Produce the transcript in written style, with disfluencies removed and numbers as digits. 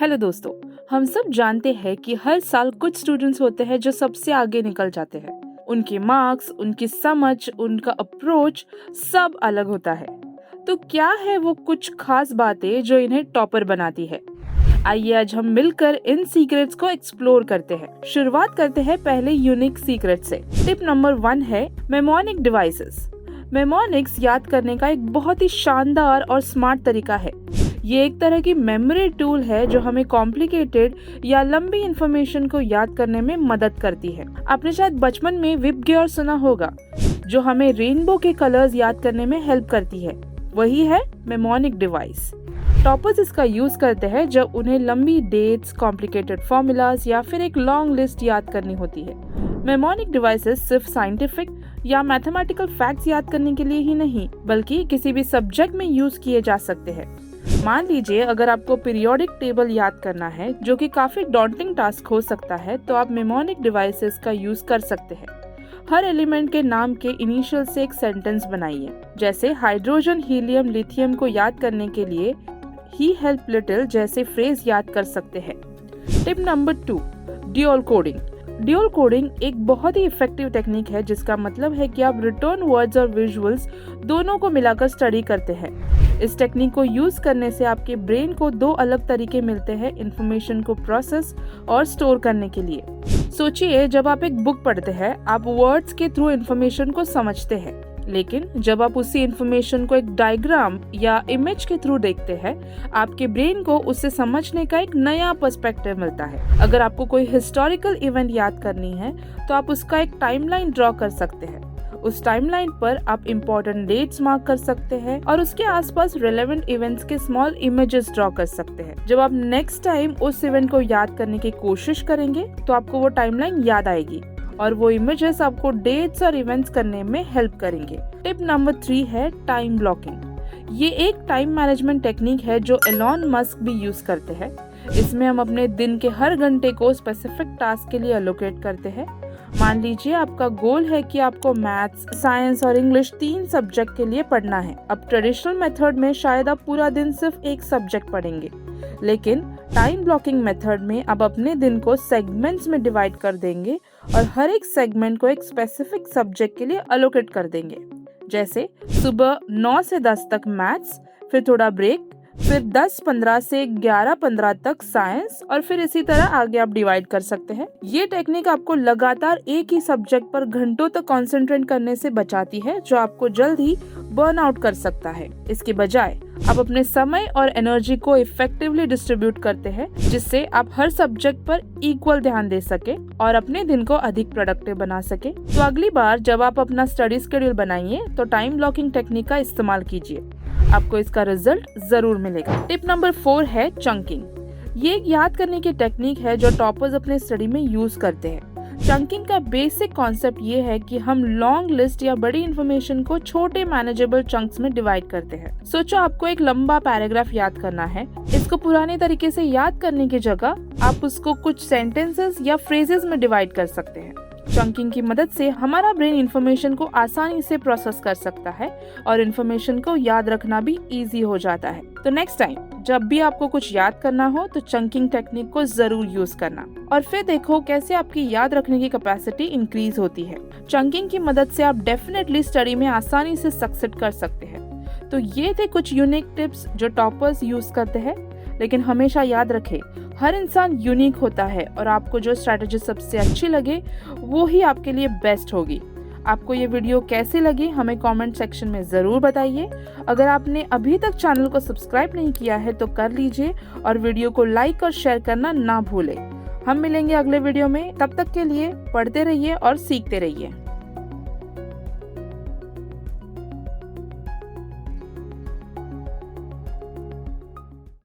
Hello दोस्तों, हम सब जानते हैं कि हर साल कुछ स्टूडेंट्स होते हैं जो सबसे आगे निकल जाते हैं। उनके मार्क्स, उनकी समझ, उनका अप्रोच सब अलग होता है। तो क्या है वो कुछ खास बातें जो इन्हें टॉपर बनाती है? आइए आज हम मिलकर इन सीक्रेट्स को एक्सप्लोर करते हैं। शुरुआत करते हैं पहले यूनिक सीक्रेट से। टिप नंबर 1 है मेमोनिक डिवाइसेस। मेमोनिक्स याद करने का एक बहुत ही शानदार और स्मार्ट तरीका है। ये एक तरह की मेमोरी टूल है जो हमें कॉम्प्लिकेटेड या लंबी इंफॉर्मेशन को याद करने में मदद करती है। आपने शायद बचपन में विप ग्योर सुना होगा, जो हमें रेनबो के कलर्स याद करने में हेल्प करती है। वही है मेमोनिक डिवाइस। टॉपर्स इसका यूज करते हैं जब उन्हें लंबी डेट्स, कॉम्प्लिकेटेड फॉर्मूलाज या फिर एक लॉन्ग लिस्ट याद करनी होती है। मेमोनिक डिवाइसेस सिर्फ साइंटिफिक या मैथमेटिकल फैक्ट्स याद करने के लिए ही नहीं, बल्कि किसी भी सब्जेक्ट में यूज किए जा सकते हैं। मान लीजिए अगर आपको पीरियोडिक टेबल याद करना है, जो कि काफी डॉन्टिंग टास्क हो सकता है, तो आप मेमोनिक डिवाइसेस का यूज कर सकते हैं। हर एलिमेंट के नाम के इनिशियल से एक सेंटेंस बनाइए। जैसे हाइड्रोजन, हीलियम, लिथियम को याद करने के लिए ही हेल्प लिटिल जैसे फ्रेज याद कर सकते हैं। Tip number 2, dual coding. Dual coding एक बहुत ही इफेक्टिव टेक्निक है, जिसका मतलब है कि आप रिटर्न वर्ड्स और विजुअल्स दोनों को मिलाकर स्टडी करते हैं। इस टेक्निक को यूज करने से आपके ब्रेन को 2 अलग तरीके मिलते हैं इंफॉर्मेशन को प्रोसेस और स्टोर करने के लिए। सोचिए, जब आप एक बुक पढ़ते हैं, आप वर्ड्स के थ्रू इंफॉर्मेशन को समझते हैं, लेकिन जब आप उसी इंफॉर्मेशन को एक डायग्राम या इमेज के थ्रू देखते हैं, आपके ब्रेन को उससे समझने का एक नया पर्सपेक्टिव मिलता है। अगर आपको कोई हिस्टोरिकल इवेंट याद करनी है, तो आप उसका एक टाइमलाइन ड्रॉ कर सकते हैं। उस टाइमलाइन पर आप इम्पोर्टेंट डेट्स मार्क कर सकते हैं और उसके आसपास रेलेवेंट इवेंट्स के स्मॉल इमेजेस ड्रॉ कर सकते हैं। जब आप नेक्स्ट टाइम उस इवेंट को याद करने की कोशिश करेंगे, तो आपको वो टाइमलाइन याद आएगी और वो इमेजेस आपको डेट्स और इवेंट्स करने में हेल्प करेंगे। टिप नंबर 3 है टाइम ब्लॉकिंग। ये एक टाइम मैनेजमेंट टेक्निक है जो एलॉन मस्क भी यूज करते हैं। इसमें हम अपने दिन के हर घंटे को स्पेसिफिक टास्क के लिए एलोकेट करते हैं। मान लीजिए आपका गोल है कि आपको मैथ्स, साइंस और इंग्लिश 3 सब्जेक्ट के लिए पढ़ना है। अब ट्रेडिशनल मेथड में शायद आप पूरा दिन सिर्फ एक सब्जेक्ट पढ़ेंगे, लेकिन टाइम ब्लॉकिंग मेथड में आप अपने दिन को सेगमेंट्स में डिवाइड कर देंगे और हर एक सेगमेंट को एक स्पेसिफिक सब्जेक्ट के लिए अलोकेट कर देंगे। जैसे सुबह 9 से 10 तक मैथ्स, फिर थोड़ा ब्रेक, फिर 10-15 से 11-15 तक साइंस, और फिर इसी तरह आगे आप डिवाइड कर सकते हैं। ये टेक्निक आपको लगातार एक ही सब्जेक्ट पर घंटों तक कंसंट्रेट करने से बचाती है, जो आपको जल्द ही बर्न आउट कर सकता है। इसके बजाय आप अपने समय और एनर्जी को इफेक्टिवली डिस्ट्रीब्यूट करते हैं, जिससे आप हर सब्जेक्ट पर इक्वल ध्यान दे सके और अपने दिन को अधिक प्रोडक्टिव बना सके। तो अगली बार जब आप अपना स्टडी शेड्यूल बनाइए, तो टाइम ब्लॉकिंग टेक्निक का इस्तेमाल कीजिए। आपको इसका रिजल्ट जरूर मिलेगा। टिप नंबर 4 है चंकिंग। ये एक याद करने की टेक्निक है जो टॉपर्स अपने स्टडी में यूज करते हैं। चंकिंग का बेसिक कॉन्सेप्ट ये है कि हम लॉन्ग लिस्ट या बड़ी इंफॉर्मेशन को छोटे मैनेजेबल चंक्स में डिवाइड करते हैं। सोचो आपको एक लंबा पैराग्राफ याद करना है। इसको पुराने तरीके से याद करने की जगह आप उसको कुछ सेंटेंसेस या फ्रेजेस में डिवाइड कर सकते हैं। चंकिंग की मदद से हमारा ब्रेन इंफॉर्मेशन को आसानी से प्रोसेस कर सकता है और इंफॉर्मेशन को याद रखना भी इजी हो जाता है। तो नेक्स्ट टाइम जब भी आपको कुछ याद करना हो, तो चंकिंग टेक्निक को जरूर यूज करना और फिर देखो कैसे आपकी याद रखने की कैपेसिटी इंक्रीज होती है। चंकिंग की मदद से आप डेफिनेटली स्टडी में आसानी से सक्सेस कर सकते हैं। तो ये थे कुछ यूनिक टिप्स जो टॉपर्स यूज करते हैं, लेकिन हमेशा याद रखें, हर इंसान यूनिक होता है और आपको जो स्ट्रैटेजी सबसे अच्छी लगे वो ही आपके लिए बेस्ट होगी। आपको ये वीडियो कैसे लगी हमें कमेंट सेक्शन में ज़रूर बताइए। अगर आपने अभी तक चैनल को सब्सक्राइब नहीं किया है तो कर लीजिए और वीडियो को लाइक और शेयर करना ना भूलें। हम मिलेंगे अगले वीडियो में, तब तक के लिए पढ़ते रहिए और सीखते रहिए।